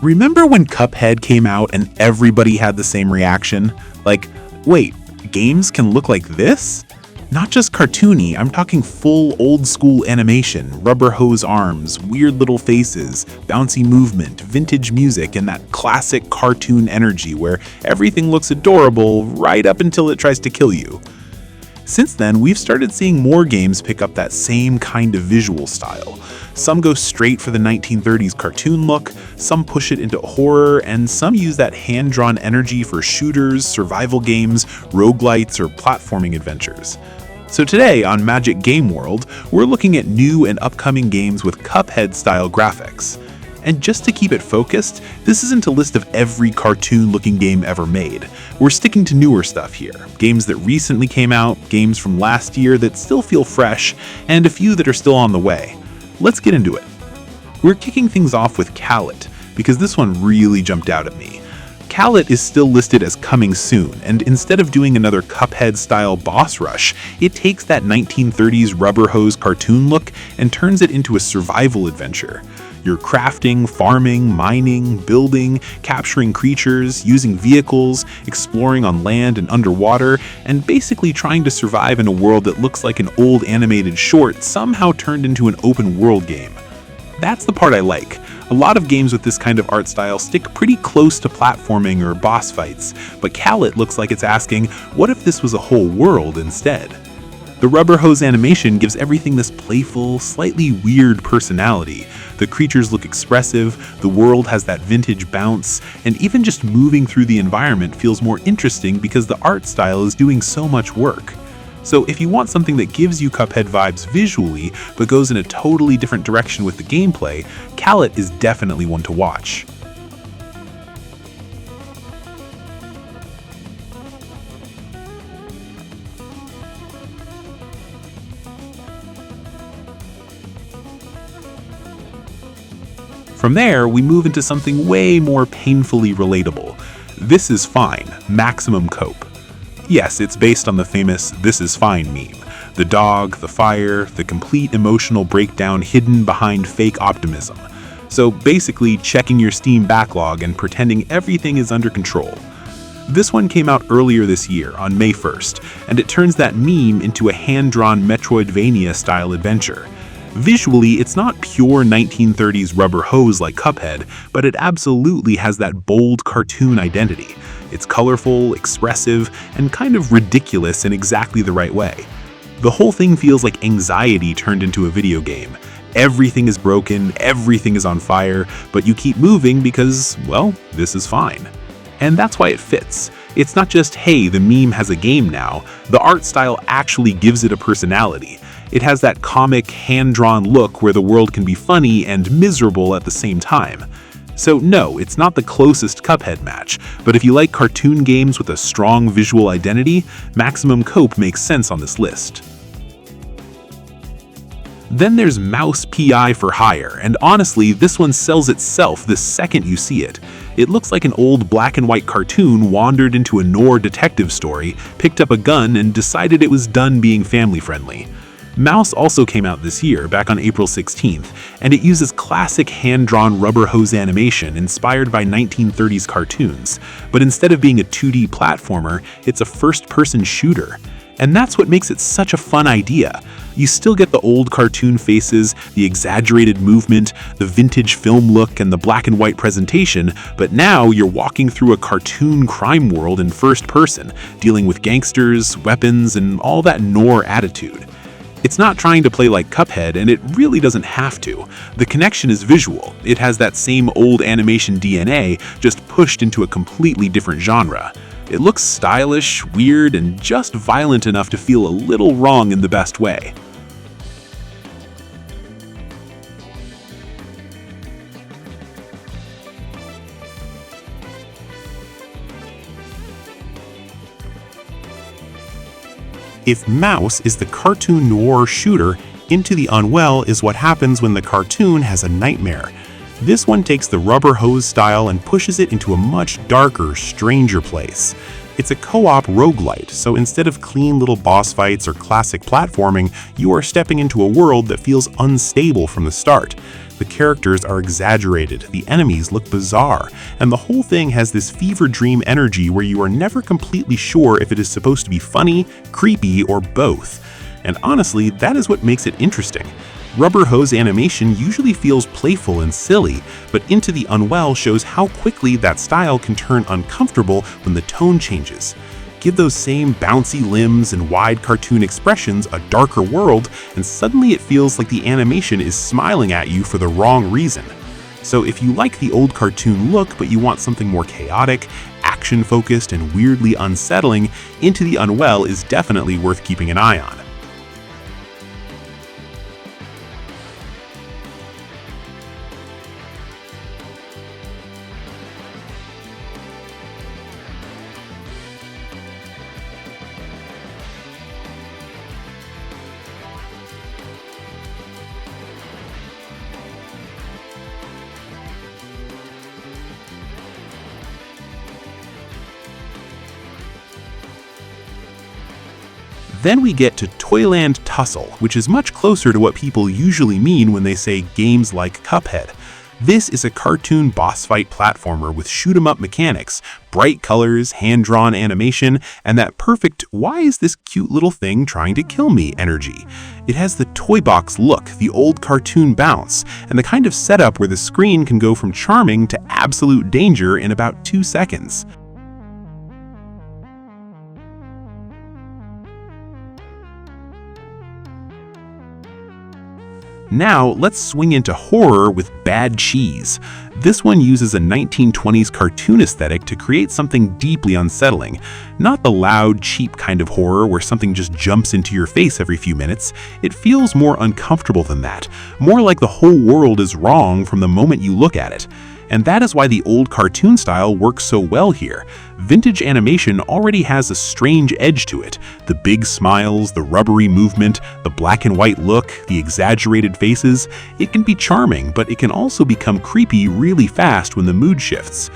Remember when Cuphead came out and everybody had the same reaction? Like, wait, games can look like this? Not just cartoony, I'm talking full old school animation, rubber hose arms, weird little faces, bouncy movement, vintage music, and that classic cartoon energy where everything looks adorable right up until it tries to kill you. Since then, we've started seeing more games pick up that same kind of visual style. Some go straight for the 1930s cartoon look, some push it into horror, and some use that hand-drawn energy for shooters, survival games, roguelites, or platforming adventures. So today on Magic Game World, we're looking at new and upcoming games with Cuphead-style graphics. And just to keep it focused, this isn't a list of every cartoon-looking game ever made. We're sticking to newer stuff here, games that recently came out, games from last year that still feel fresh, and a few that are still on the way. Let's get into it. We're kicking things off with Kalit, because this one really jumped out at me. Kalit is still listed as coming soon, and instead of doing another Cuphead-style boss rush, it takes that 1930s rubber hose cartoon look and turns it into a survival adventure. You're crafting, farming, mining, building, capturing creatures, using vehicles, exploring on land and underwater, and basically trying to survive in a world that looks like an old animated short somehow turned into an open world game. That's the part I like. A lot of games with this kind of art style stick pretty close to platforming or boss fights, but Kalit looks like it's asking, what if this was a whole world instead? The rubber hose animation gives everything this playful, slightly weird personality. The creatures look expressive, the world has that vintage bounce, and even just moving through the environment feels more interesting because the art style is doing so much work. So if you want something that gives you Cuphead vibes visually, but goes in a totally different direction with the gameplay, Kalit is definitely one to watch. From there, we move into something way more painfully relatable. This Is Fine, Maximum Cope. Yes, it's based on the famous This Is Fine meme. The dog, the fire, the complete emotional breakdown hidden behind fake optimism. So basically checking your Steam backlog and pretending everything is under control. This one came out earlier this year, on May 1st, and it turns that meme into a hand-drawn Metroidvania-style adventure. Visually, it's not pure 1930s rubber hose like Cuphead, but it absolutely has that bold cartoon identity. It's colorful, expressive, and kind of ridiculous in exactly the right way. The whole thing feels like anxiety turned into a video game. Everything is broken, everything is on fire, but you keep moving because, well, this is fine. And that's why it fits. It's not just, hey, the meme has a game now. The art style actually gives it a personality. It has that comic, hand-drawn look where the world can be funny and miserable at the same time. So no, it's not the closest Cuphead match, but if you like cartoon games with a strong visual identity, Maximum Cope makes sense on this list. Then there's Mouse P.I. for Hire, and honestly, this one sells itself the second you see it. It looks like an old black and white cartoon wandered into a noir detective story, picked up a gun, and decided it was done being family-friendly. Mouse also came out this year, back on April 16th, and it uses classic hand-drawn rubber hose animation inspired by 1930s cartoons, but instead of being a 2D platformer, it's a first-person shooter. And that's what makes it such a fun idea. You still get the old cartoon faces, the exaggerated movement, the vintage film look, and the black and white presentation, but now you're walking through a cartoon crime world in first person, dealing with gangsters, weapons, and all that noir attitude. It's not trying to play like Cuphead, and it really doesn't have to. The connection is visual. It has that same old animation DNA, just pushed into a completely different genre. It looks stylish, weird, and just violent enough to feel a little wrong in the best way. If Mouse is the cartoon noir shooter, Into the Unwell is what happens when the cartoon has a nightmare. This one takes the rubber hose style and pushes it into a much darker, stranger place. It's a co-op roguelite, so instead of clean little boss fights or classic platforming, you are stepping into a world that feels unstable from the start. The characters are exaggerated, the enemies look bizarre, and the whole thing has this fever dream energy where you are never completely sure if it is supposed to be funny, creepy, or both. And honestly, that is what makes it interesting. Rubber hose animation usually feels playful and silly, but Into the Unwell shows how quickly that style can turn uncomfortable when the tone changes. Give those same bouncy limbs and wide cartoon expressions a darker world, and suddenly it feels like the animation is smiling at you for the wrong reason. So if you like the old cartoon look but you want something more chaotic, action-focused, and weirdly unsettling, Into the Unwell is definitely worth keeping an eye on. Then we get to Toyland Tussle, which is much closer to what people usually mean when they say games like Cuphead. This is a cartoon boss fight platformer with shoot-'em-up mechanics, bright colors, hand-drawn animation, and that perfect "why is this cute little thing trying to kill me" energy. It has the toy box look, the old cartoon bounce, and the kind of setup where the screen can go from charming to absolute danger in about 2 seconds. Now, let's swing into horror with Bad Cheese. This one uses a 1920s cartoon aesthetic to create something deeply unsettling. Not the loud, cheap kind of horror where something just jumps into your face every few minutes. It feels more uncomfortable than that, more like the whole world is wrong from the moment you look at it. And that is why the old cartoon style works so well here. Vintage animation already has a strange edge to it. The big smiles, the rubbery movement, the black and white look, the exaggerated faces. It can be charming, but it can also become creepy really fast when the mood shifts.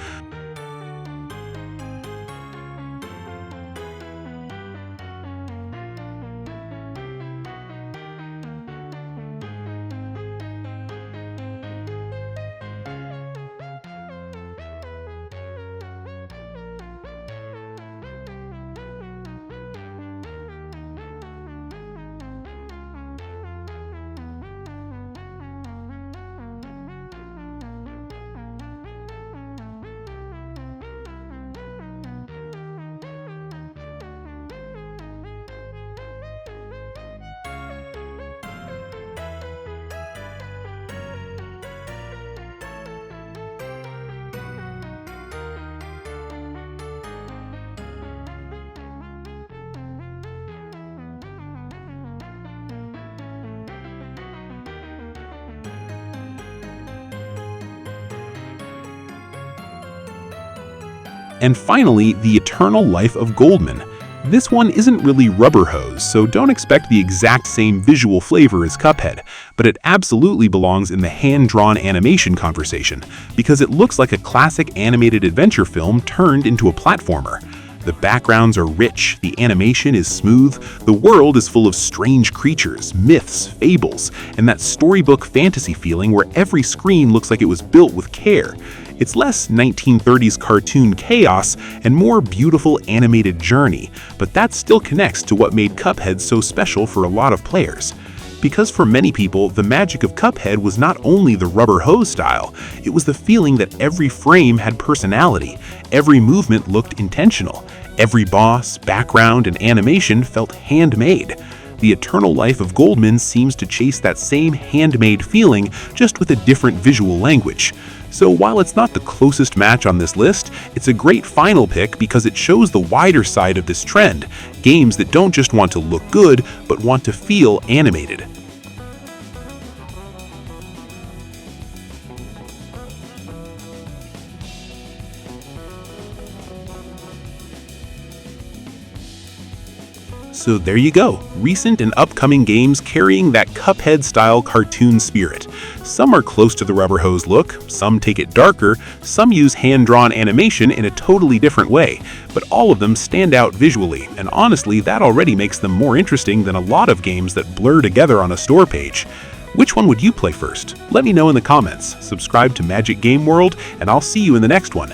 And finally, The Eternal Life of Goldman. This one isn't really rubber hose, so don't expect the exact same visual flavor as Cuphead, but it absolutely belongs in the hand-drawn animation conversation, because it looks like a classic animated adventure film turned into a platformer. The backgrounds are rich, the animation is smooth, the world is full of strange creatures, myths, fables, and that storybook fantasy feeling where every screen looks like it was built with care. It's less 1930s cartoon chaos and more beautiful animated journey, but that still connects to what made Cuphead so special for a lot of players. Because for many people, the magic of Cuphead was not only the rubber hose style, it was the feeling that every frame had personality, every movement looked intentional, every boss, background, and animation felt handmade. The Eternal Life of Goldman seems to chase that same handmade feeling, just with a different visual language. So while it's not the closest match on this list, it's a great final pick because it shows the wider side of this trend, games that don't just want to look good, but want to feel animated. So there you go, recent and upcoming games carrying that Cuphead-style cartoon spirit. Some are close to the rubber hose look, some take it darker, some use hand-drawn animation in a totally different way, but all of them stand out visually, and honestly, that already makes them more interesting than a lot of games that blur together on a store page. Which one would you play first? Let me know in the comments. Subscribe to Magic Game World, and I'll see you in the next one.